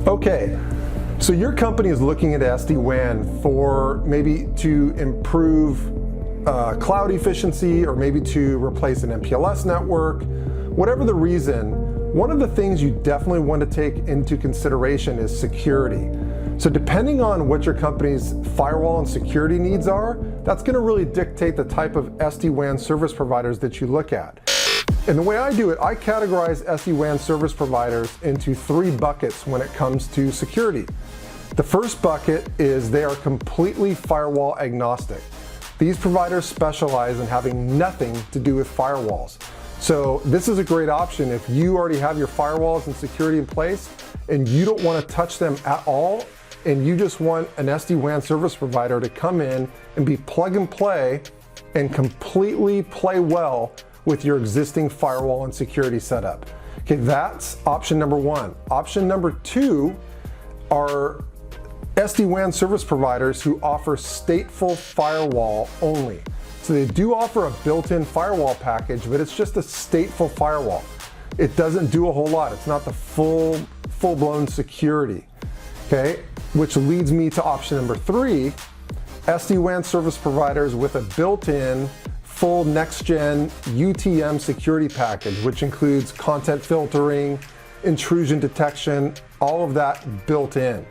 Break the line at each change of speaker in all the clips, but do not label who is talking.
Okay, so your company is looking at SD-WAN for maybe to improve cloud efficiency, or maybe to replace an MPLS network. Whatever the reason, one of the things you definitely want to take into consideration is security. So depending on what your company's firewall and security needs are, that's going to really dictate the type of SD-WAN service providers that you look at. And the way I do it, I categorize SD-WAN service providers into 3 buckets when it comes to security. The first bucket is they are completely firewall agnostic. These providers specialize in having nothing to do with firewalls. So this is a great option if you already have your firewalls and security in place and you don't want to touch them at all, and you just want an SD-WAN service provider to come in and be plug and play and completely play well with your existing firewall and security setup. Okay, that's option number 1. Option number 2 are SD-WAN service providers who offer stateful firewall only. So they do offer a built-in firewall package, but it's just a stateful firewall. It doesn't do a whole lot. It's not the full-blown security. Okay, which leads me to option number 3, SD-WAN service providers with a built-in full next-gen UTM security package, which includes content filtering, intrusion detection, all of that built in.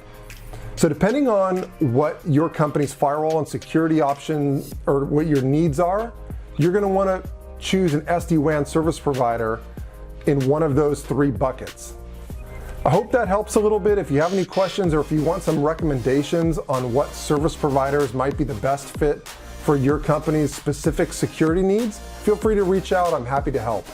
So depending on what your company's firewall and security option or what your needs are, you're going to want to choose an SD-WAN service provider in one of those 3 buckets. I hope that helps a little bit. If you have any questions or if you want some recommendations on what service providers might be the best fit for your company's specific security needs, feel free to reach out. I'm happy to help.